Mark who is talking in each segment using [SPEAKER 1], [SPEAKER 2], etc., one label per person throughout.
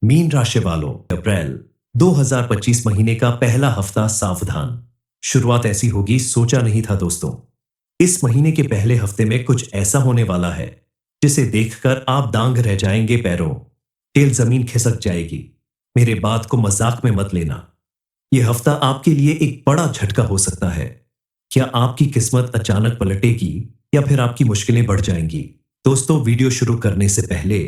[SPEAKER 1] Mean राशि वालों, अप्रैल 2025 महीने का पहला हफ्ता सावधान। शुरुआत ऐसी होगी सोचा नहीं था दोस्तों। इस महीने के पहले हफ्ते में कुछ ऐसा होने वाला है जिसे देखकर आप दांग रह जाएंगे पैरों, टेल जमीन खिसक जाएगी। मेरे बात को मजाक में मत लेना। यह हफ्ता आपके लिए एक बड़ा झटका हो सकता है। क्या आपकी किस्मत अचानक पलटेगी या फिर आपकी मुश्किलें बढ़ जाएंगी? दोस्तों, वीडियो शुरू करने से पहले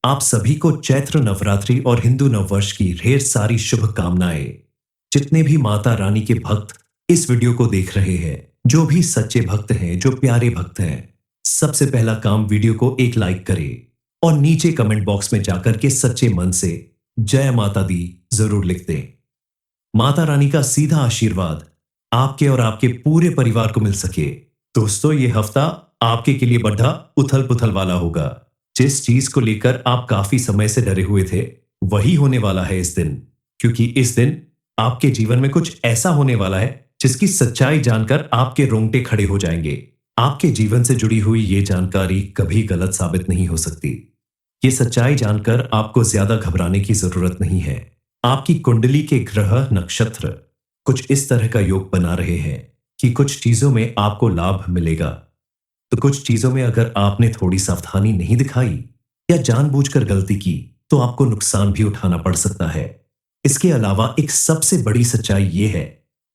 [SPEAKER 1] आप सभी को चैत्र नवरात्रि और हिंदू नववर्ष की ढेर सारी शुभकामनाएं। जितने भी माता रानी के भक्त इस वीडियो को देख रहे हैं, जो भी सच्चे भक्त हैं, जो प्यारे भक्त हैं, सबसे पहला काम वीडियो को एक लाइक करें और नीचे कमेंट बॉक्स में जाकर के सच्चे मन से जय माता दी जरूर लिख दें। माता रानी का सीधा आशीर्वाद आपके और आपके पूरे परिवार को मिल सके। दोस्तों, ये हफ्ता आपके के लिए बड़ा उथल पुथल वाला होगा। जिस चीज को लेकर आप काफी समय से डरे हुए थे, वही होने वाला है इस दिन। क्योंकि इस दिन आपके जीवन में कुछ ऐसा होने वाला है जिसकी सच्चाई जानकर आपके रोंगटे खड़े हो जाएंगे। आपके जीवन से जुड़ी हुई ये जानकारी कभी गलत साबित नहीं हो सकती। ये सच्चाई जानकर आपको ज्यादा घबराने की जरूरत नहीं है। आपकी कुंडली के ग्रह नक्षत्र कुछ इस तरह का योग बना रहे हैं कि कुछ चीजों में आपको लाभ मिलेगा, तो कुछ चीजों में अगर आपने थोड़ी सावधानी नहीं दिखाई या जानबूझकर गलती की तो आपको नुकसान भी उठाना पड़ सकता है। इसके अलावा एक सबसे बड़ी सच्चाई यह है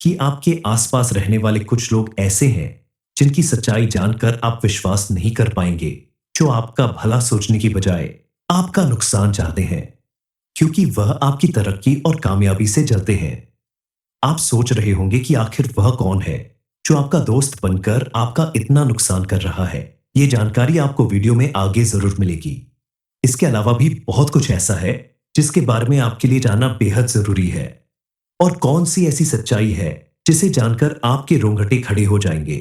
[SPEAKER 1] कि आपके आसपास रहने वाले कुछ लोग ऐसे हैं जिनकी सच्चाई जानकर आप विश्वास नहीं कर पाएंगे, जो आपका भला सोचने की बजाय आपका नुकसान चाहते हैं, क्योंकि वह आपकी तरक्की और कामयाबी से जलते हैं। आप सोच रहे होंगे कि आखिर वह कौन है जो आपका दोस्त बनकर आपका इतना नुकसान कर रहा है। यह जानकारी आपको वीडियो में आगे जरूर मिलेगी। इसके अलावा भी बहुत कुछ ऐसा है जिसके बारे में आपके लिए जानना बेहद जरूरी है। और कौन सी ऐसी सच्चाई है जिसे जानकर आपके रोंगटे खड़े हो जाएंगे।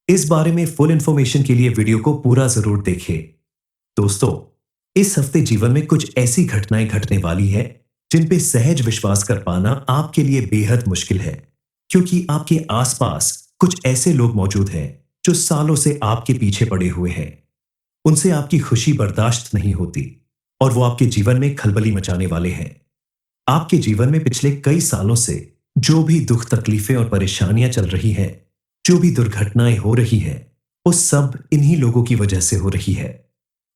[SPEAKER 1] इस बारे में फुल इंफॉर्मेशन के लिए वीडियो को पूरा जरूर देखें। दोस्तों, इस हफ्ते जीवन में कुछ ऐसी घटनाएं घटने वाली है जिन पे सहज विश्वास कर पाना आपके लिए बेहद मुश्किल है, क्योंकि आपके आसपास कुछ ऐसे लोग मौजूद हैं जो सालों से आपके पीछे पड़े हुए हैं। उनसे आपकी खुशी बर्दाश्त नहीं होती और वो आपके जीवन में खलबली मचाने वाले हैं। आपके जीवन में पिछले कई सालों से जो भी दुख तकलीफें और परेशानियां चल रही हैं, जो भी दुर्घटनाएं हो रही हैं, वो सब इन्हीं लोगों की वजह से हो रही है।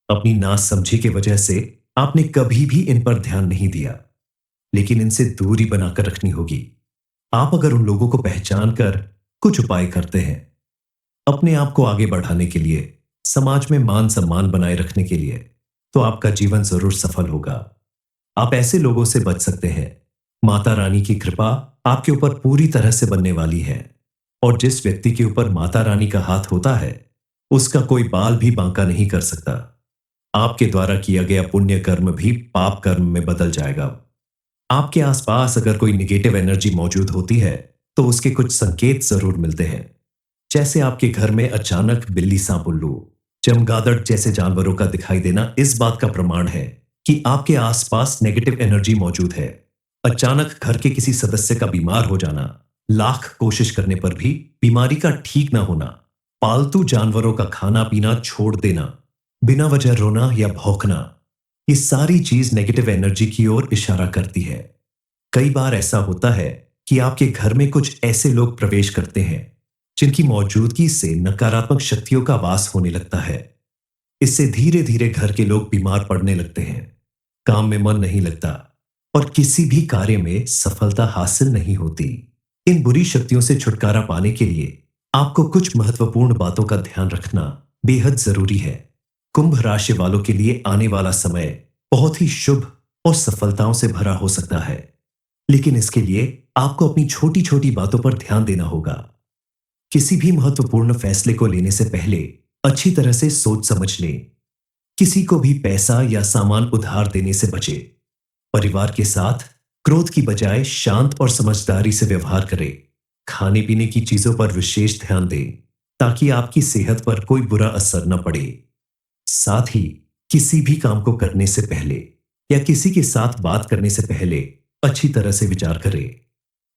[SPEAKER 1] अपनी नासमझी की वजह से आपने कभी भी इन पर ध्यान नहीं दिया, लेकिन इनसे दूरी बनाकर रखनी होगी। आप अगर उन लोगों को पहचान कर कुछ उपाय करते हैं अपने आप को आगे बढ़ाने के लिए, समाज में मान सम्मान बनाए रखने के लिए, तो आपका जीवन जरूर सफल होगा। आप ऐसे लोगों से बच सकते हैं। माता रानी की कृपा आपके ऊपर पूरी तरह से बनने वाली है, और जिस व्यक्ति के ऊपर माता रानी का हाथ होता है उसका कोई बाल भी बांका नहीं कर सकता। आपके द्वारा किया गया पुण्य कर्म भी पाप कर्म में बदल जाएगा। आपके आसपास अगर कोई निगेटिव एनर्जी मौजूद होती है तो उसके कुछ संकेत जरूर मिलते हैं। जैसे आपके घर में अचानक बिल्ली, सांप, उल्लू, चमगादड़ जैसे जानवरों का दिखाई देना इस बात का प्रमाण है कि आपके आसपास नेगेटिव एनर्जी मौजूद है। अचानक घर के किसी सदस्य का बीमार हो जाना, लाख कोशिश करने पर भी बीमारी का ठीक ना होना, पालतू जानवरों का खाना पीना छोड़ देना, बिना वजह रोना या भौंकना, ये सारी चीज नेगेटिव एनर्जी की ओर इशारा करती है। कई बार ऐसा होता है कि आपके घर में कुछ ऐसे लोग प्रवेश करते हैं जिनकी मौजूदगी से नकारात्मक शक्तियों का वास होने लगता है। इससे धीरे धीरे घर के लोग बीमार पड़ने लगते हैं, काम में मन नहीं लगता और किसी भी कार्य में सफलता हासिल नहीं होती। इन बुरी शक्तियों से छुटकारा पाने के लिए आपको कुछ महत्वपूर्ण बातों का ध्यान रखना बेहद जरूरी है। कुंभ राशि वालों के लिए आने वाला समय बहुत ही शुभ और सफलताओं से भरा हो सकता है, लेकिन इसके लिए आपको अपनी छोटी छोटी बातों पर ध्यान देना होगा। किसी भी महत्वपूर्ण फैसले को लेने से पहले अच्छी तरह से सोच समझ लें। किसी को भी पैसा या सामान उधार देने से बचे। परिवार के साथ क्रोध की बजाय शांत और समझदारी से व्यवहार करें। खाने पीने की चीजों पर विशेष ध्यान दें ताकि आपकी सेहत पर कोई बुरा असर न पड़े। साथ ही किसी भी काम को करने से पहले या किसी के साथ बात करने से पहले अच्छी तरह से विचार करें।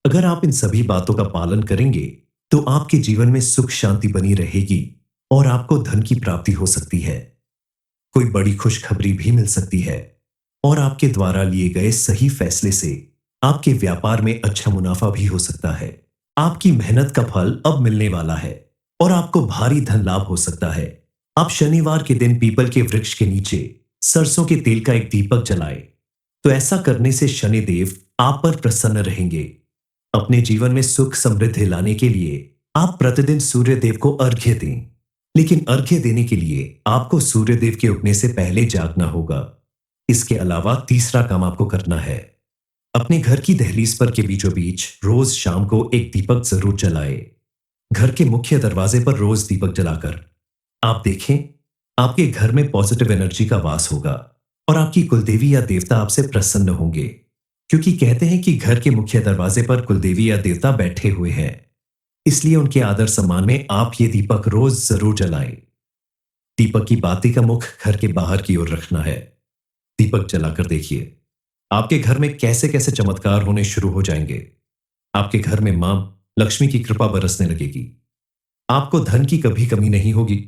[SPEAKER 1] अगर आप इन सभी बातों का पालन करेंगे तो आपके जीवन में सुख शांति बनी रहेगी और आपको धन की प्राप्ति हो सकती है। कोई बड़ी खुशखबरी भी मिल सकती है। और आपके द्वारा लिए गए सही फैसले से आपके व्यापार में अच्छा मुनाफा भी हो सकता है। आपकी मेहनत का फल अब मिलने वाला है और आपको भारी धन लाभ हो सकता है। आप शनिवार के दिन पीपल के वृक्ष के नीचे सरसों के तेल का एक दीपक जलाए। तो ऐसा करने से शनिदेव आप पर प्रसन्न रहेंगे। अपने जीवन में सुख समृद्धि लाने के लिए आप प्रतिदिन सूर्य देव को अर्घ्य दें। लेकिन अर्घ्य देने के लिए आपको सूर्य देव के उगने से पहले जागना होगा। इसके अलावा तीसरा काम आपको करना है, अपने घर की दहलीज पर के बीचों बीच रोज शाम को एक दीपक जरूर जलाए। घर के मुख्य दरवाजे पर रोज दीपक जलाकर आप देखें, आपके घर में पॉजिटिव एनर्जी का वास होगा और आपकी कुलदेवी या देवता आपसे प्रसन्न होंगे, क्योंकि कहते हैं कि घर के मुख्य दरवाजे पर कुलदेवी या देवता बैठे हुए हैं। इसलिए उनके आदर सम्मान में आप ये दीपक रोज जरूर जलाएं। दीपक की बाती का मुख घर के बाहर की ओर रखना है। दीपक जलाकर देखिए, आपके घर में कैसे कैसे चमत्कार होने शुरू हो जाएंगे। आपके घर में मां लक्ष्मी की कृपा बरसने लगेगी। आपको धन की कभी कमी नहीं होगी।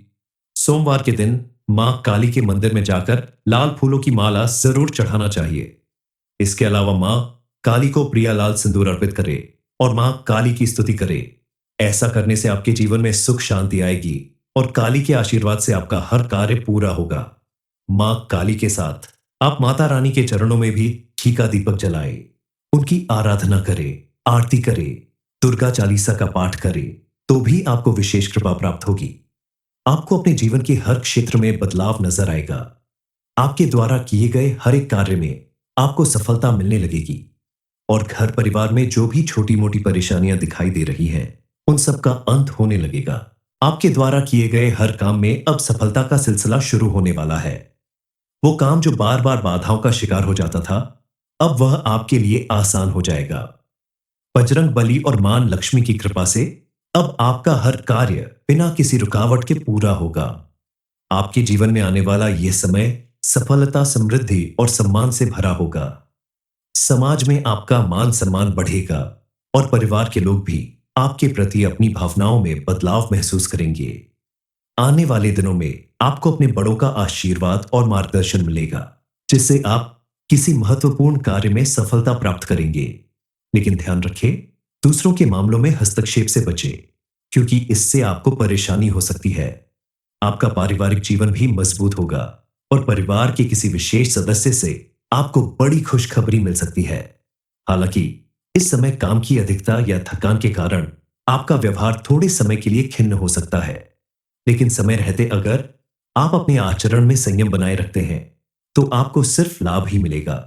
[SPEAKER 1] सोमवार के दिन मां काली के मंदिर में जाकर लाल फूलों की माला जरूर चढ़ाना चाहिए। इसके अलावा मां काली को प्रियालाल सिंदूर अर्पित करे और मां काली की स्तुति करे। ऐसा करने से आपके जीवन में सुख शांति आएगी और काली के आशीर्वाद से आपका हर कार्य पूरा होगा। मां काली के साथ आप माता रानी के चरणों में भी घी का दीपक जलाए, उनकी आराधना करे, आरती करे, दुर्गा चालीसा का पाठ करे, तो भी आपको विशेष कृपा प्राप्त होगी। आपको अपने जीवन के हर क्षेत्र में बदलाव नजर आएगा। आपके द्वारा किए गए हर एक कार्य में आपको सफलता मिलने लगेगी और घर परिवार में जो भी छोटी मोटी परेशानियां दिखाई दे रही हैं, उन सब का अंत होने लगेगा। आपके द्वारा किए गए हर काम में अब सफलता का सिलसिला शुरू होने वाला है। वो काम जो बार बार बाधाओं का शिकार हो जाता था, अब वह आपके लिए आसान हो जाएगा। बजरंग बली और मां लक्ष्मी की कृपा से अब आपका हर कार्य बिना किसी रुकावट के पूरा होगा। आपके जीवन में आने वाला यह समय सफलता, समृद्धि और सम्मान से भरा होगा। समाज में आपका मान सम्मान बढ़ेगा और परिवार के लोग भी आपके प्रति अपनी भावनाओं में बदलाव महसूस करेंगे। आने वाले दिनों में आपको अपने बड़ों का आशीर्वाद और मार्गदर्शन मिलेगा, जिससे आप किसी महत्वपूर्ण कार्य में सफलता प्राप्त करेंगे। लेकिन ध्यान रखें, दूसरों के मामलों में हस्तक्षेप से बचें, क्योंकि इससे आपको परेशानी हो सकती है। आपका पारिवारिक जीवन भी मजबूत होगा और परिवार के किसी विशेष सदस्य से आपको बड़ी खुशखबरी मिल सकती है। हालांकि इस समय काम की अधिकता या थकान के कारण आपका व्यवहार थोड़े समय के लिए खिन्न हो सकता है, लेकिन समय रहते अगर आप अपने आचरण में संयम बनाए रखते हैं तो आपको सिर्फ लाभ ही मिलेगा।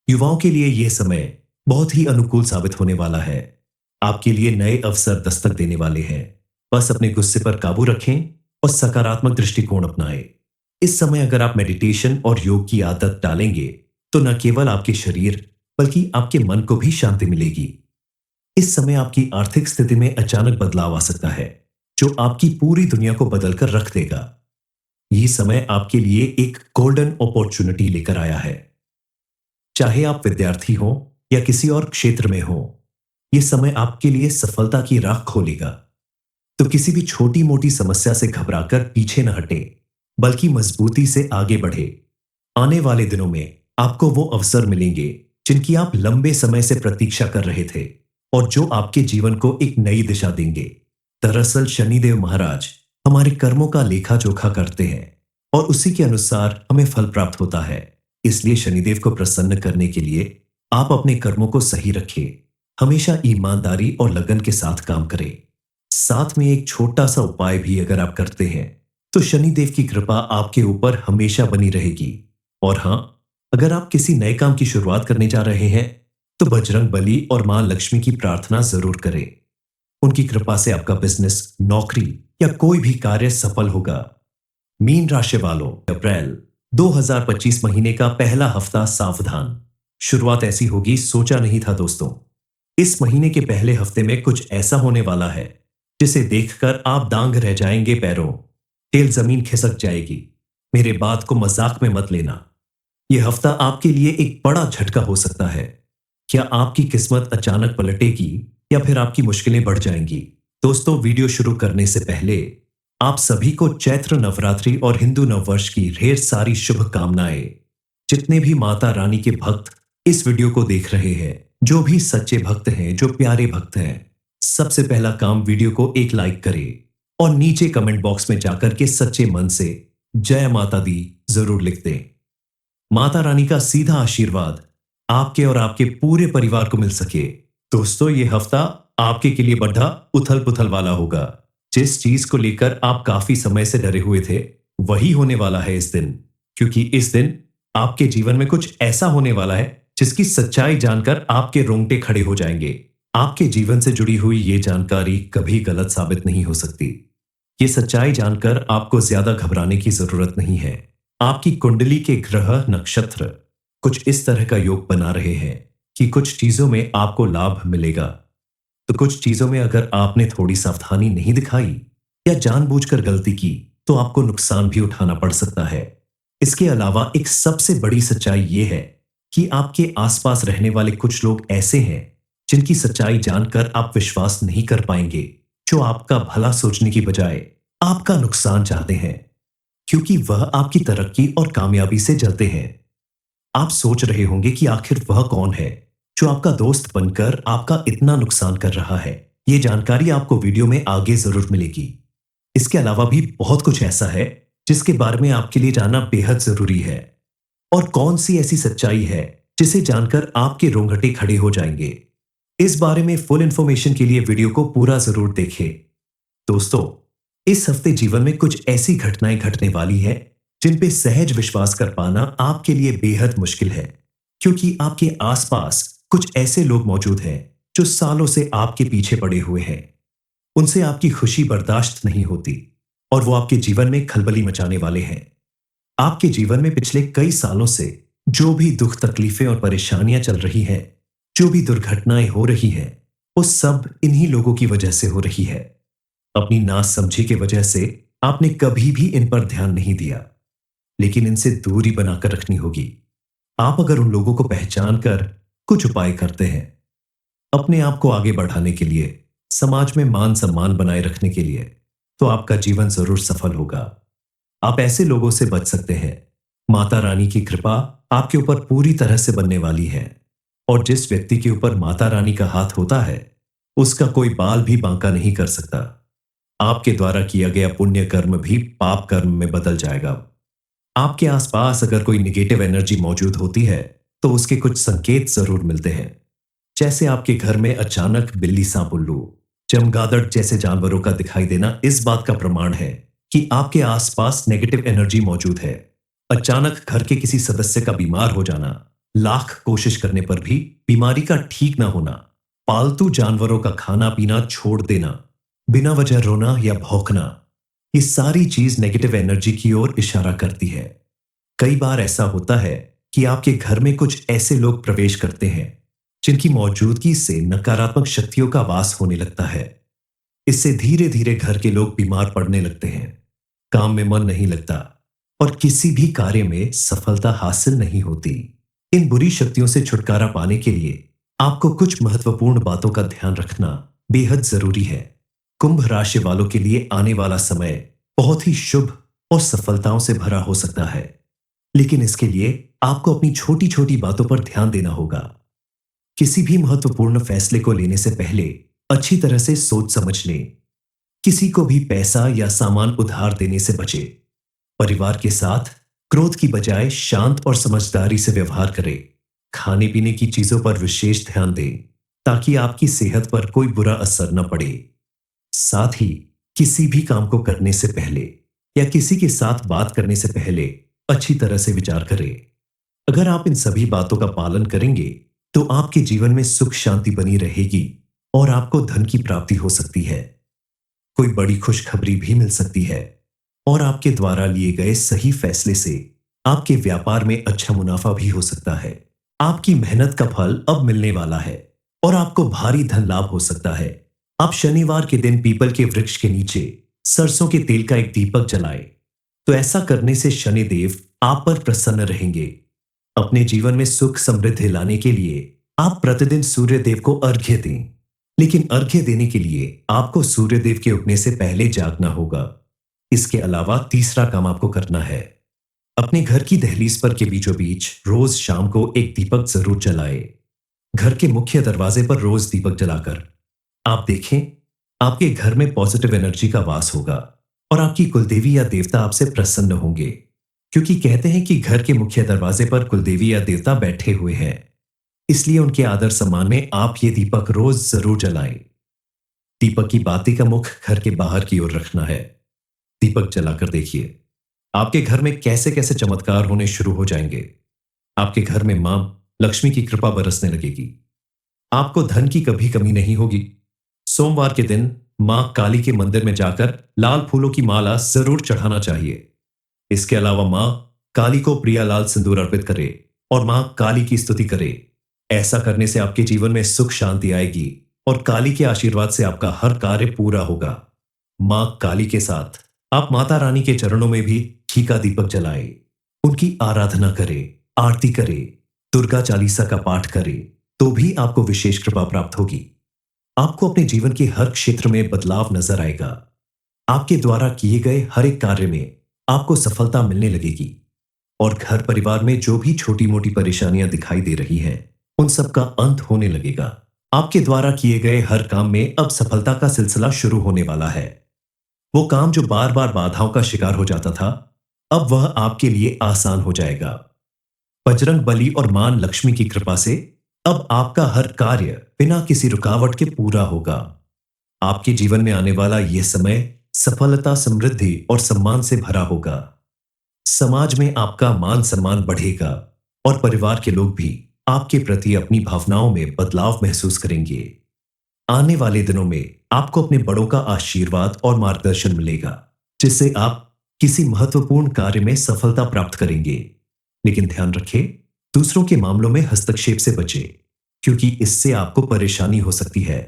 [SPEAKER 1] युवाओं के लिए यह समय बहुत ही अनुकूल साबित होने वाला है। आपके लिए नए अवसर दस्तक देने वाले हैं। बस अपने गुस्से पर काबू रखें और सकारात्मक दृष्टिकोण अपनाएं। इस समय अगर आप मेडिटेशन और योग की आदत डालेंगे तो न केवल आपके शरीर बल्कि आपके मन को भी शांति मिलेगी। इस समय आपकी आर्थिक स्थिति में अचानक बदलाव आ सकता है, जो आपकी पूरी दुनिया को बदलकर रख देगा। यह समय आपके लिए एक गोल्डन अपॉर्चुनिटी लेकर आया है। चाहे आप विद्यार्थी हो या किसी और क्षेत्र में हो, यह समय आपके लिए सफलता की राह खोलेगा। तो किसी भी छोटी मोटी समस्या से घबराकर पीछे न हटे, बल्कि मजबूती से आगे बढ़े। आने वाले दिनों में आपको वो अवसर मिलेंगे जिनकी आप लंबे समय से प्रतीक्षा कर रहे थे और जो आपके जीवन को एक नई दिशा देंगे। दरअसल शनिदेव महाराज हमारे कर्मों का लेखा जोखा करते हैं और उसी के अनुसार हमें फल प्राप्त होता है। इसलिए शनिदेव को प्रसन्न करने के लिए आप अपने कर्मों को सही रखें, हमेशा ईमानदारी और लगन के साथ काम करें। साथ में एक छोटा सा उपाय भी अगर आप करते हैं तो शनिदेव की कृपा आपके ऊपर हमेशा बनी रहेगी। और हां, अगर आप किसी नए काम की शुरुआत करने जा रहे हैं तो बजरंग बली और मां लक्ष्मी की प्रार्थना जरूर करें। उनकी कृपा से आपका बिजनेस, नौकरी या कोई भी कार्य सफल होगा। मीन राशि वालों, अप्रैल 2025 महीने का पहला हफ्ता सावधान। शुरुआत ऐसी होगी सोचा नहीं था दोस्तों। इस महीने के पहले हफ्ते में कुछ ऐसा होने वाला है जिसे देखकर आप दांग रह जाएंगे पैरों, तेल जमीन खिसक जाएगी। मेरे बात को मजाक में मत लेना। यह हफ्ता आपके लिए एक बड़ा झटका हो सकता है। क्या आपकी किस्मत अचानक पलटेगी या फिर आपकी मुश्किलें बढ़ जाएंगी? दोस्तों, वीडियो शुरू करने से पहले आप सभी को चैत्र नवरात्रि और हिंदू नववर्ष की ढेर सारी शुभकामनाएं। जितने भी माता रानी के भक्त इस वीडियो को देख रहे हैं, जो भी सच्चे भक्त हैं, जो प्यारे भक्त हैं, सबसे पहला काम वीडियो को एक लाइक करें और नीचे कमेंट बॉक्स में जाकर के सच्चे मन से जय माता दी जरूर लिख दें। माता रानी का सीधा आशीर्वाद आपके और आपके पूरे परिवार को मिल सके। दोस्तों, ये हफ्ता आपके के लिए बड़ा उथल पुथल वाला होगा। जिस चीज को लेकर आप काफी समय से डरे हुए थे, वही होने वाला है इस दिन, क्योंकि इस दिन आपके जीवन में कुछ ऐसा होने वाला है जिसकी सच्चाई जानकर आपके रोंगटे खड़े हो जाएंगे। आपके जीवन से जुड़ी हुई ये जानकारी कभी गलत साबित नहीं हो सकती। ये सच्चाई जानकर आपको ज्यादा घबराने की जरूरत नहीं है। आपकी कुंडली के ग्रह नक्षत्र कुछ इस तरह का योग बना रहे हैं कि कुछ चीजों में आपको लाभ मिलेगा, तो कुछ चीजों में अगर आपने थोड़ी सावधानी नहीं दिखाई या जानबूझकर गलती की तो आपको नुकसान भी उठाना पड़ सकता है। इसके अलावा एक सबसे बड़ी सच्चाई यह है कि आपके आसपास रहने वाले कुछ लोग ऐसे हैं जिनकी सच्चाई जानकर आप विश्वास नहीं कर पाएंगे, जो आपका भला सोचने की बजाय आपका नुकसान चाहते हैं, क्योंकि वह आपकी तरक्की और कामयाबी से जलते हैं। आप सोच रहे होंगे कि आखिर वह कौन है जो आपका दोस्त बनकर आपका इतना नुकसान कर रहा है। यह जानकारी आपको वीडियो में आगे जरूर मिलेगी। इसके अलावा भी बहुत कुछ ऐसा है जिसके बारे में आपके लिए जानना बेहद जरूरी है। और कौन सी ऐसी सच्चाई है जिसे जानकर आपके रोंगटे खड़े हो जाएंगे। इस बारे में फुल इंफॉर्मेशन के लिए वीडियो को पूरा जरूर देखें। दोस्तों, इस हफ्ते जीवन में कुछ ऐसी घटनाएं घटने वाली है जिन पे सहज विश्वास कर पाना आपके लिए बेहद मुश्किल है, क्योंकि आपके आसपास कुछ ऐसे लोग मौजूद हैं जो सालों से आपके पीछे पड़े हुए हैं। उनसे आपकी खुशी बर्दाश्त नहीं होती और वो आपके जीवन में खलबली मचाने वाले हैं। आपके जीवन में पिछले कई सालों से जो भी दुख तकलीफें और परेशानियां चल रही हैं, जो भी दुर्घटनाएं हो रही हैं, वो सब इन्हीं लोगों की वजह से हो रही है। अपनी नासमझी की वजह से आपने कभी भी इन पर ध्यान नहीं दिया, लेकिन इनसे दूरी बनाकर रखनी होगी। आप अगर उन लोगों को पहचान कर कुछ उपाय करते हैं अपने आप को आगे बढ़ाने के लिए, समाज में मान सम्मान बनाए रखने के लिए, तो आपका जीवन जरूर सफल होगा। आप ऐसे लोगों से बच सकते हैं। माता रानी की कृपा आपके ऊपर पूरी तरह से बनने वाली है, और जिस व्यक्ति के ऊपर माता रानी का हाथ होता है उसका कोई बाल भी बांका नहीं कर सकता। आपके द्वारा किया गया पुण्य कर्म भी पाप कर्म में बदल जाएगा। आपके आसपास अगर कोई निगेटिव एनर्जी मौजूद होती है तो उसके कुछ संकेत जरूर मिलते हैं, जैसे आपके घर में अचानक बिल्ली, सांप, उल्लू, चमगादड़ जैसे जानवरों का दिखाई देना इस बात का प्रमाण है कि आपके आसपास नेगेटिव एनर्जी मौजूद है। अचानक घर के किसी सदस्य का बीमार हो जाना, लाख कोशिश करने पर भी बीमारी का ठीक ना होना, पालतू जानवरों का खाना पीना छोड़ देना, बिना वजह रोना या भौंकना, ये सारी चीज नेगेटिव एनर्जी की ओर इशारा करती है। कई बार ऐसा होता है कि आपके घर में कुछ ऐसे लोग प्रवेश करते हैं जिनकी मौजूदगी से नकारात्मक शक्तियों का वास होने लगता है। इससे धीरे धीरे घर के लोग बीमार पड़ने लगते हैं, काम में मन नहीं लगता और किसी भी कार्य में सफलता हासिल नहीं होती। इन बुरी शक्तियों से छुटकारा पाने के लिए आपको कुछ महत्वपूर्ण बातों का ध्यान रखना बेहद जरूरी है। कुंभ राशि वालों के लिए आने वाला समय बहुत ही शुभ और सफलताओं से भरा हो सकता है, लेकिन इसके लिए आपको अपनी छोटी छोटी बातों पर ध्यान देना होगा। किसी भी महत्वपूर्ण फैसले को लेने से पहले अच्छी तरह से सोच समझ लें। किसी को भी पैसा या सामान उधार देने से बचे। परिवार के साथ क्रोध की बजाय शांत और समझदारी से व्यवहार करें। खाने पीने की चीजों पर विशेष ध्यान दें ताकि आपकी सेहत पर कोई बुरा असर न पड़े। साथ ही किसी भी काम को करने से पहले या किसी के साथ बात करने से पहले अच्छी तरह से विचार करें। अगर आप इन सभी बातों का पालन करेंगे तो आपके जीवन में सुख शांति बनी रहेगी और आपको धन की प्राप्ति हो सकती है। कोई बड़ी खुशखबरी भी मिल सकती है और आपके द्वारा लिए गए सही फैसले से आपके व्यापार में अच्छा मुनाफा भी हो सकता है। आपकी मेहनत का फल अब मिलने वाला है और आपको भारी धन लाभ हो सकता है। आप शनिवार के दिन पीपल के वृक्ष के नीचे सरसों के तेल का एक दीपक जलाएं, तो ऐसा करने से शनिदेव आप पर प्रसन्न रहेंगे। अपने जीवन में सुख समृद्धि लाने के लिए आप प्रतिदिन सूर्य देव को अर्घ्य दें, लेकिन अर्घ्य देने के लिए आपको सूर्य देव के उगने से पहले जागना होगा। इसके अलावा तीसरा काम आपको करना है, अपने घर की दहलीज पर के बीचों बीच रोज शाम को एक दीपक जरूर जलाए। घर के मुख्य दरवाजे पर रोज दीपक जलाकर आप देखें, आपके घर में पॉजिटिव एनर्जी का वास होगा और आपकी कुलदेवी या देवता आपसे प्रसन्न होंगे, क्योंकि कहते हैं कि घर के मुख्य दरवाजे पर कुलदेवी या देवता बैठे हुए हैं। इसलिए उनके आदर सम्मान में आप ये दीपक रोज जरूर जलाएं। दीपक की बाती का मुख घर के बाहर की ओर रखना है। दीपक जलाकर देखिए, आपके घर में कैसे कैसे चमत्कार होने शुरू हो जाएंगे। आपके घर में मां लक्ष्मी की कृपा बरसने लगेगी। आपको धन की कभी कमी नहीं होगी। सोमवार के दिन मां काली के मंदिर में जाकर लाल फूलों की माला जरूर चढ़ाना चाहिए। इसके अलावा मां काली को प्रियालाल सिंदूर अर्पित करे और मां काली की स्तुति करे। ऐसा करने से आपके जीवन में सुख शांति आएगी और काली के आशीर्वाद से आपका हर कार्य पूरा होगा। मां काली के साथ आप माता रानी के चरणों में भी घी का दीपक जलाए, उनकी आराधना करे, आरती करे, दुर्गा चालीसा का पाठ करे, तो भी आपको विशेष कृपा प्राप्त होगी। आपको अपने जीवन के हर क्षेत्र में बदलाव नजर आएगा। आपके द्वारा किए गए हर एक कार्य में आपको सफलता मिलने लगेगी और घर परिवार में जो भी छोटी मोटी परेशानियां दिखाई दे रही हैं, उन सब का अंत होने लगेगा। आपके द्वारा किए गए हर काम में अब सफलता का सिलसिला शुरू होने वाला है। वो काम जो बार बार बाधाओं का शिकार हो जाता था, अब वह आपके लिए आसान हो जाएगा। बजरंग बली और मां लक्ष्मी की कृपा से अब आपका हर कार्य बिना किसी रुकावट के पूरा होगा। आपके जीवन में आने वाला यह समय सफलता, समृद्धि और सम्मान से भरा होगा। समाज में आपका मान सम्मान बढ़ेगा और परिवार के लोग भी आपके प्रति अपनी भावनाओं में बदलाव महसूस करेंगे। आने वाले दिनों में आपको अपने बड़ों का आशीर्वाद और मार्गदर्शन मिलेगा, जिससे आप किसी महत्वपूर्ण कार्य में सफलता प्राप्त करेंगे। लेकिन ध्यान रखें, दूसरों के मामलों में हस्तक्षेप से बचें, क्योंकि इससे आपको परेशानी हो सकती है।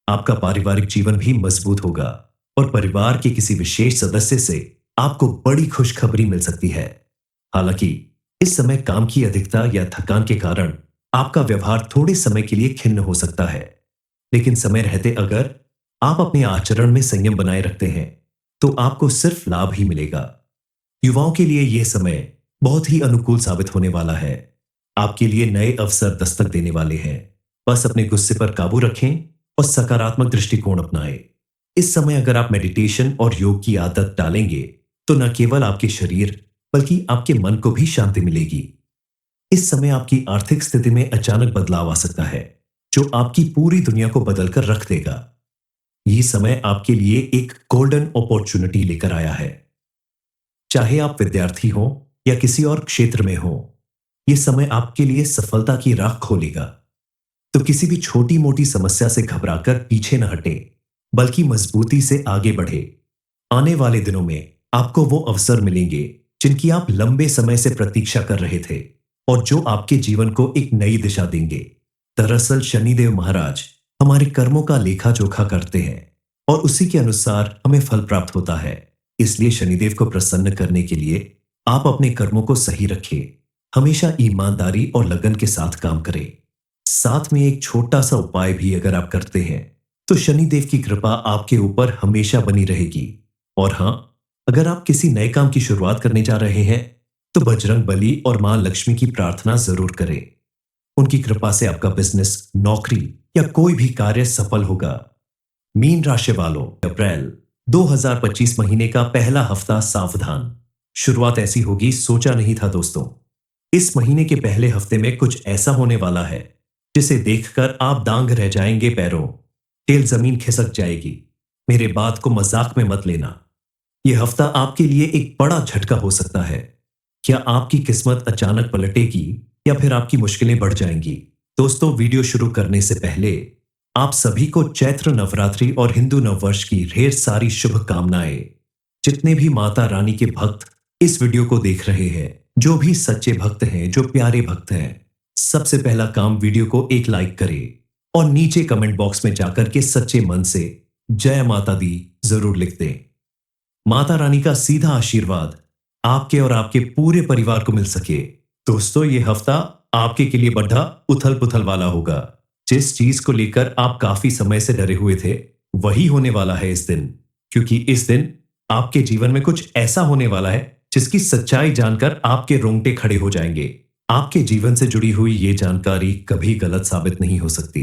[SPEAKER 1] आपका पारिवारिक जीवन भी मजबूत होगा और परिवार के किसी विशेष सदस्य से आपको बड़ी खुशखबरी मिल सकती है। हालांकि इस समय काम की अधिकता या थकान के कारण आपका व्यवहार थोड़े समय के लिए खिन्न हो सकता है, लेकिन समय रहते अगर आप अपने आचरण में संयम बनाए रखते हैं तो आपको सिर्फ लाभ ही मिलेगा। युवाओं के लिए यह समय बहुत ही अनुकूल साबित होने वाला है। आपके लिए नए अवसर दस्तक देने वाले हैं। बस अपने गुस्से पर काबू रखें और सकारात्मक दृष्टिकोण अपनाएं। इस समय अगर आप मेडिटेशन और योग की आदत डालेंगे तो न केवल आपके शरीर बल्कि आपके मन को भी शांति मिलेगी। इस समय आपकी आर्थिक स्थिति में अचानक बदलाव आ सकता है, जो आपकी पूरी दुनिया को बदलकर रख देगा। यह समय आपके लिए एक गोल्डन अपॉर्चुनिटी लेकर आया है। चाहे आप विद्यार्थी हो या किसी और क्षेत्र में हो, यह समय आपके लिए सफलता की राह खोलेगा। तो किसी भी छोटी मोटी समस्या से घबराकर पीछे न हटे, बल्कि मजबूती से आगे बढ़े। आने वाले दिनों में आपको वो अवसर मिलेंगे जिनकी आप लंबे समय से प्रतीक्षा कर रहे थे और जो आपके जीवन को एक नई दिशा देंगे। दरअसल शनिदेव महाराज हमारे कर्मों का लेखा जोखा करते हैं और उसी के अनुसार हमें फल प्राप्त होता है। इसलिए शनिदेव को प्रसन्न करने के लिए आप अपने कर्मों को सही रखें, हमेशा ईमानदारी और लगन के साथ काम करें। साथ में एक छोटा सा उपाय भी अगर आप करते हैं तो शनिदेव की कृपा आपके ऊपर हमेशा बनी रहेगी। और हां, अगर आप किसी नए काम की शुरुआत करने जा रहे हैं तो बजरंग बली और मां लक्ष्मी की प्रार्थना जरूर करें। उनकी कृपा से आपका बिजनेस, नौकरी या कोई भी कार्य सफल होगा। मीन राशि वालों, अप्रैल 2025 महीने का पहला हफ्ता सावधान। शुरुआत ऐसी होगी सोचा नहीं था दोस्तों। इस महीने के पहले हफ्ते में कुछ ऐसा होने वाला है जिसे देखकर आप दांग रह जाएंगे पैरों, तेल जमीन खिसक जाएगी। मेरे बात को मजाक में मत लेना। यह हफ्ता आपके लिए एक बड़ा झटका हो सकता है। क्या आपकी किस्मत अचानक पलटेगी या फिर आपकी मुश्किलें बढ़ जाएंगी? दोस्तों, वीडियो शुरू करने से पहले आप सभी को चैत्र नवरात्रि और हिंदू नववर्ष की ढेर सारी शुभकामनाएं। जितने भी माता रानी के भक्त इस वीडियो को देख रहे हैं, जो भी सच्चे भक्त हैं, जो प्यारे भक्त हैं, सबसे पहला काम वीडियो को एक लाइक करें और नीचे कमेंट बॉक्स में जाकर के सच्चे मन से जय माता दी जरूर लिख दें। माता रानी का सीधा आशीर्वाद आपके और आपके पूरे परिवार को मिल सके। दोस्तों, ये हफ्ता आपके के लिए बड़ा उथल पुथल वाला होगा। जिस चीज को लेकर आप काफी समय से डरे हुए थे, वही होने वाला है इस दिन। क्योंकि इस दिन आपके जीवन में कुछ ऐसा होने वाला है जिसकी सच्चाई जानकर आपके रोंगटे खड़े हो जाएंगे। आपके जीवन से जुड़ी हुई ये जानकारी कभी गलत साबित नहीं हो सकती।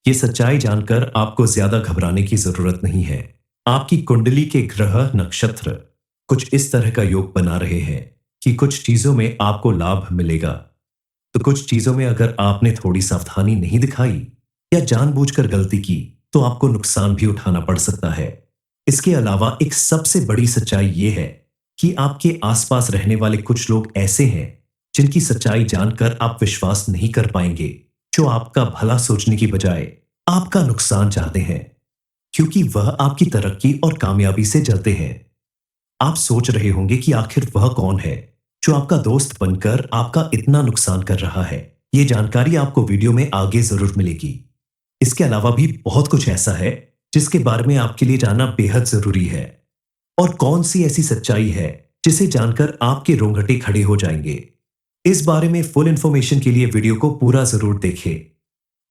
[SPEAKER 1] ये सच्चाई जानकर आपको ज्यादा घबराने की जरूरत नहीं है। आपकी कुंडली के ग्रह नक्षत्र कुछ इस तरह का योग बना रहे हैं कि कुछ चीजों में आपको लाभ मिलेगा, तो कुछ चीजों में अगर आपने थोड़ी सावधानी नहीं दिखाई या जानबूझकर गलती की तो आपको नुकसान भी उठाना पड़ सकता है। इसके अलावा एक सबसे बड़ी सच्चाई यह है कि आपके आसपास रहने वाले कुछ लोग ऐसे हैं जिनकी सच्चाई जानकर आप विश्वास नहीं कर पाएंगे, जो आपका भला सोचने की बजाय आपका नुकसान चाहते हैं, क्योंकि वह आपकी तरक्की और कामयाबी से जलते हैं। आप सोच रहे होंगे कि आखिर वह कौन है जो आपका दोस्त बनकर आपका इतना नुकसान कर रहा है। ये जानकारी आपको वीडियो में आगे जरूर मिलेगी। इसके अलावा भी बहुत कुछ ऐसा है जिसके बारे में आपके लिए जानना बेहद जरूरी है। और कौन सी ऐसी सच्चाई है जिसे जानकर आपके रोंगटे खड़े हो जाएंगे। इस बारे में फुल इंफॉर्मेशन के लिए वीडियो को पूरा जरूर देखें।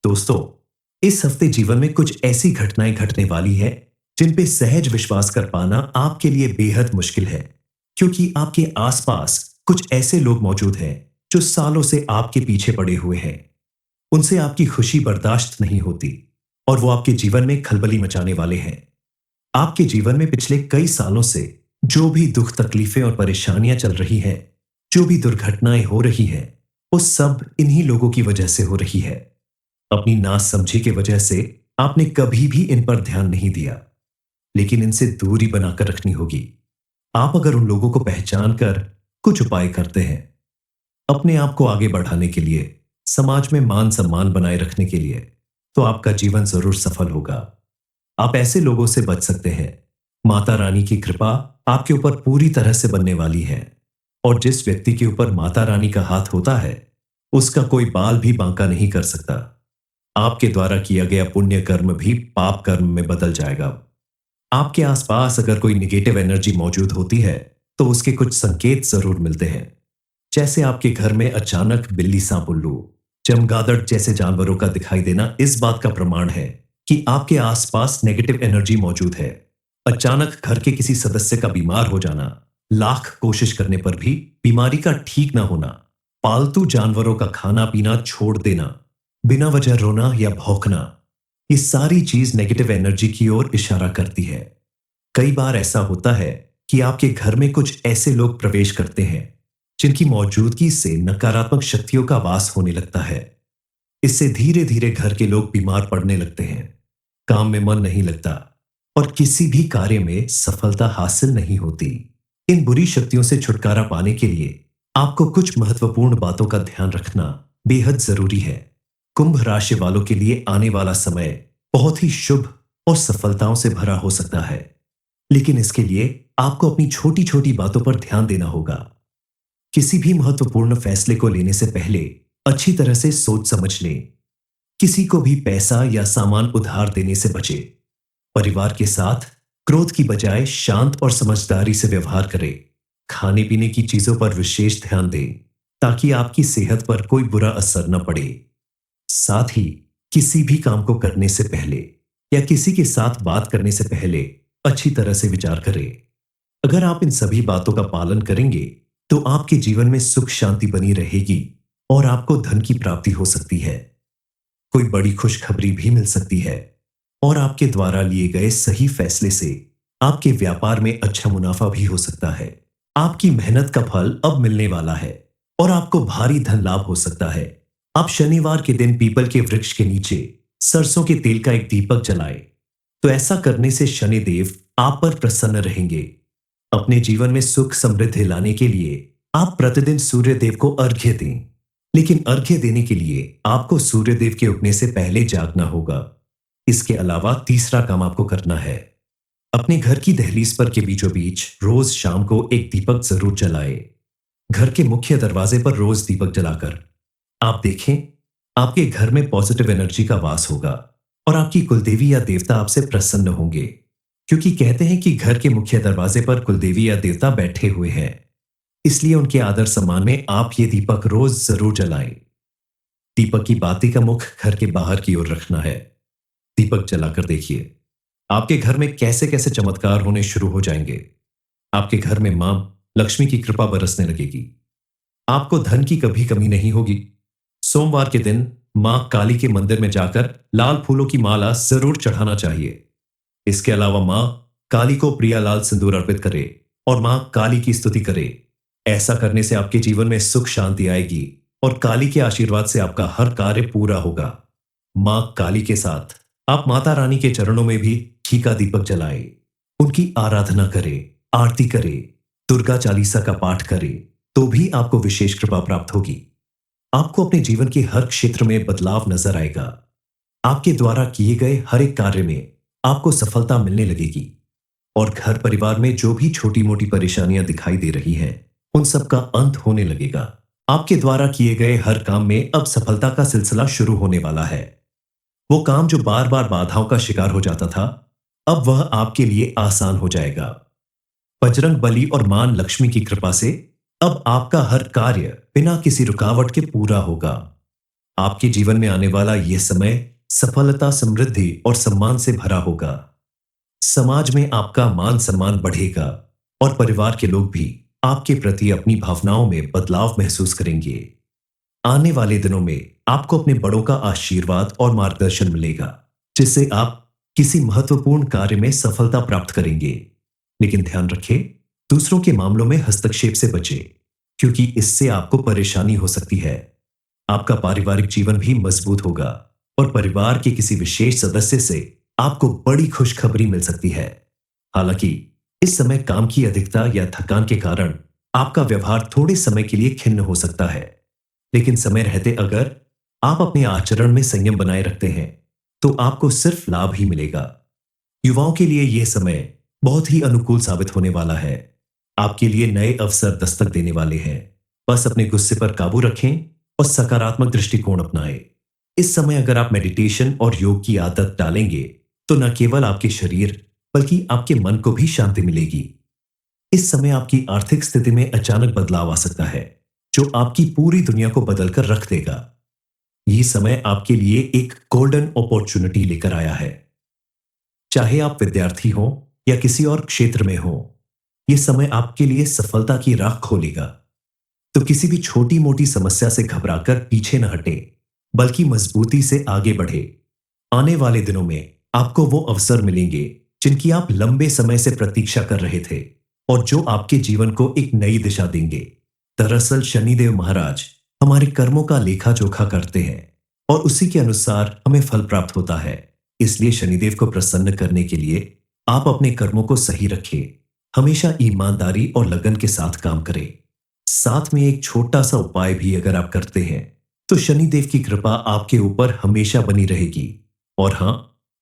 [SPEAKER 1] दोस्तों, इस हफ्ते जीवन में कुछ ऐसी घटनाएं घटने वाली है जिन पे सहज विश्वास कर पाना आपके लिए बेहद मुश्किल है, क्योंकि आपके आसपास कुछ ऐसे लोग मौजूद हैं जो सालों से आपके पीछे पड़े हुए हैं। उनसे आपकी खुशी बर्दाश्त नहीं होती और वो आपके जीवन में खलबली मचाने वाले हैं। आपके जीवन में पिछले कई सालों से जो भी दुख तकलीफें और परेशानियां चल रही हैं, जो भी दुर्घटनाएं हो रही हैं, वो सब इन्हीं लोगों की वजह से हो रही है। अपनी नासमझी की वजह से आपने कभी भी इन पर ध्यान नहीं दिया, लेकिन इनसे दूरी बनाकर रखनी होगी। आप अगर उन लोगों को पहचान कर कुछ उपाय करते हैं, अपने आप को आगे बढ़ाने के लिए, समाज में मान सम्मान बनाए रखने के लिए, तो आपका जीवन जरूर सफल होगा। आप ऐसे लोगों से बच सकते हैं। माता रानी की कृपा आपके ऊपर पूरी तरह से बनने वाली है, और जिस व्यक्ति के ऊपर माता रानी का हाथ होता है उसका कोई बाल भी बांका नहीं कर सकता। आपके द्वारा किया गया पुण्य कर्म भी पाप कर्म में बदल जाएगा। आपके आसपास अगर कोई निगेटिव एनर्जी मौजूद होती है तो उसके कुछ संकेत जरूर मिलते हैं, जैसे आपके घर में अचानक बिल्ली, सांप, उल्लू, चमगादड़ जैसे जानवरों का दिखाई देना इस बात का प्रमाण है कि आपके आसपास नेगेटिव एनर्जी मौजूद है। अचानक घर के किसी सदस्य का बीमार हो जाना, लाख कोशिश करने पर भी बीमारी का ठीक ना होना, पालतू जानवरों का खाना पीना छोड़ देना, बिना वजह रोना या भौंकना, ये सारी चीज नेगेटिव एनर्जी की ओर इशारा करती है। कई बार ऐसा होता है कि आपके घर में कुछ ऐसे लोग प्रवेश करते हैं जिनकी मौजूदगी से नकारात्मक शक्तियों का वास होने लगता है। इससे धीरे धीरे घर के लोग बीमार पड़ने लगते हैं, काम में मन नहीं लगता और किसी भी कार्य में सफलता हासिल नहीं होती। इन बुरी शक्तियों से छुटकारा पाने के लिए आपको कुछ महत्वपूर्ण बातों का ध्यान रखना बेहद जरूरी है। कुंभ राशि वालों के लिए आने वाला समय बहुत ही शुभ और सफलताओं से भरा हो सकता है, लेकिन इसके लिए आपको अपनी छोटी छोटी बातों पर ध्यान देना होगा। किसी भी महत्वपूर्ण फैसले को लेने से पहले अच्छी तरह से सोच समझ लें। किसी को भी पैसा या सामान उधार देने से बचे। परिवार के साथ क्रोध की बजाय शांत और समझदारी से व्यवहार करें। खाने पीने की चीजों पर विशेष ध्यान दें ताकि आपकी सेहत पर कोई बुरा असर न पड़े। साथ ही किसी भी काम को करने से पहले या किसी के साथ बात करने से पहले अच्छी तरह से विचार करें। अगर आप इन सभी बातों का पालन करेंगे तो आपके जीवन में सुख शांति बनी रहेगी और आपको धन की प्राप्ति हो सकती है। कोई बड़ी खुशखबरी भी मिल सकती है और आपके द्वारा लिए गए सही फैसले से आपके व्यापार में अच्छा मुनाफा भी हो सकता है। आपकी मेहनत का फल अब मिलने वाला है और आपको भारी धन लाभ हो सकता है। आप शनिवार के दिन पीपल के वृक्ष के नीचे सरसों के तेल का एक दीपक जलाएं, तो ऐसा करने से शनिदेव आप पर प्रसन्न रहेंगे। अपने जीवन में सुख समृद्धि लाने के लिए आप प्रतिदिन सूर्य देव को अर्घ्य दें, लेकिन अर्घ्य देने के लिए आपको सूर्य देव के उगने से पहले जागना होगा। इसके अलावा तीसरा काम आपको करना है, अपने घर की दहलीज पर के बीचों बीच रोज शाम को एक दीपक जरूर जलाएं। घर के मुख्य दरवाजे पर रोज दीपक जलाकर आप देखें आपके घर में पॉजिटिव एनर्जी का वास होगा और आपकी कुलदेवी या देवता आपसे प्रसन्न होंगे, क्योंकि कहते हैं कि घर के मुख्य दरवाजे पर कुलदेवी या देवता बैठे हुए हैं। इसलिए उनके आदर सम्मान में आप ये दीपक रोज जरूर जलाएं। दीपक की बाती का मुख घर के बाहर की ओर रखना है। दीपक जलाकर देखिए आपके घर में कैसे कैसे चमत्कार होने शुरू हो जाएंगे। आपके घर में मां लक्ष्मी की कृपा बरसने लगेगी। आपको धन की कभी कमी नहीं होगी। सोमवार के दिन मां काली के मंदिर में जाकर लाल फूलों की माला जरूर चढ़ाना चाहिए। इसके अलावा मां काली को प्रियालाल सिंदूर अर्पित करे और मां काली की स्तुति करे। ऐसा करने से आपके जीवन में सुख शांति आएगी और काली के आशीर्वाद से आपका हर कार्य पूरा होगा। मां काली के साथ आप माता रानी के चरणों में भी घी का दीपक जलाए, उनकी आराधना करे, आरती करे, दुर्गा चालीसा का पाठ करे, तो भी आपको विशेष कृपा प्राप्त होगी। आपको अपने जीवन के हर क्षेत्र में बदलाव नजर आएगा। आपके द्वारा किए गए हर एक कार्य में आपको सफलता मिलने लगेगी और घर परिवार में जो भी छोटी मोटी परेशानियां दिखाई दे रही हैं, उन सब का अंत होने लगेगा। आपके द्वारा किए गए हर काम में अब सफलता का सिलसिला शुरू होने वाला है। वो काम जो बार बार बाधाओं का शिकार हो जाता था, अब वह आपके लिए आसान हो जाएगा। बजरंग बली और मां लक्ष्मी की कृपा से अब आपका हर कार्य बिना किसी रुकावट के पूरा होगा। आपके जीवन में आने वाला यह समय सफलता, समृद्धि और सम्मान से भरा होगा। समाज में आपका मान सम्मान बढ़ेगा और परिवार के लोग भी आपके प्रति अपनी भावनाओं में बदलाव महसूस करेंगे। आने वाले दिनों में आपको अपने बड़ों का आशीर्वाद और मार्गदर्शन मिलेगा, जिससे आप किसी महत्वपूर्ण कार्य में सफलता प्राप्त करेंगे। लेकिन ध्यान रखें, दूसरों के मामलों में हस्तक्षेप से बचें, क्योंकि इससे आपको परेशानी हो सकती है। आपका पारिवारिक जीवन भी मजबूत होगा और परिवार के किसी विशेष सदस्य से आपको बड़ी खुशखबरी मिल सकती है। हालांकि इस समय काम की अधिकता या थकान के कारण आपका व्यवहार थोड़े समय के लिए खिन्न हो सकता है, लेकिन समय रहते अगर आप अपने आचरण में संयम बनाए रखते हैं, तो आपको सिर्फ लाभ ही मिलेगा। युवाओं के लिए यह समय बहुत ही अनुकूल साबित होने वाला है। आपके लिए नए अवसर दस्तक देने वाले हैं। बस अपने गुस्से पर काबू रखें और सकारात्मक दृष्टिकोण अपनाएं। इस समय अगर आप मेडिटेशन और योग की आदत डालेंगे, तो न केवल आपके शरीर बल्कि आपके मन को भी शांति मिलेगी। इस समय आपकी आर्थिक स्थिति में अचानक बदलाव आ सकता है, जो आपकी पूरी दुनिया को बदलकर रख देगा। यह समय आपके लिए एक गोल्डन अपॉर्चुनिटी लेकर आया है। चाहे आप विद्यार्थी हो या किसी और क्षेत्र में हो, यह समय आपके लिए सफलता की राह खोलेगा। तो किसी भी छोटी मोटी समस्या से घबराकर पीछे न हटे, बल्कि मजबूती से आगे बढ़े। आने वाले दिनों में आपको वो अवसर मिलेंगे जिनकी आप लंबे समय से प्रतीक्षा कर रहे थे और जो आपके जीवन को एक नई दिशा देंगे। दरअसल शनिदेव महाराज हमारे कर्मों का लेखा जोखा करते हैं और उसी के अनुसार हमें फल प्राप्त होता है। इसलिए शनिदेव को प्रसन्न करने के लिए आप अपने कर्मों को सही रखें, हमेशा ईमानदारी और लगन के साथ काम करें। साथ में एक छोटा सा उपाय भी अगर आप करते हैं, तो शनिदेव की कृपा आपके ऊपर हमेशा बनी रहेगी। और हां,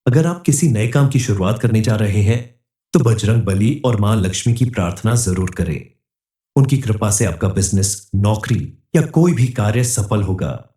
[SPEAKER 1] अगर आप किसी नए काम की शुरुआत करने जा रहे हैं, तो बजरंग बली और मां लक्ष्मी की प्रार्थना जरूर करें। उनकी कृपा से आपका बिजनेस, नौकरी या कोई भी कार्य सफल होगा।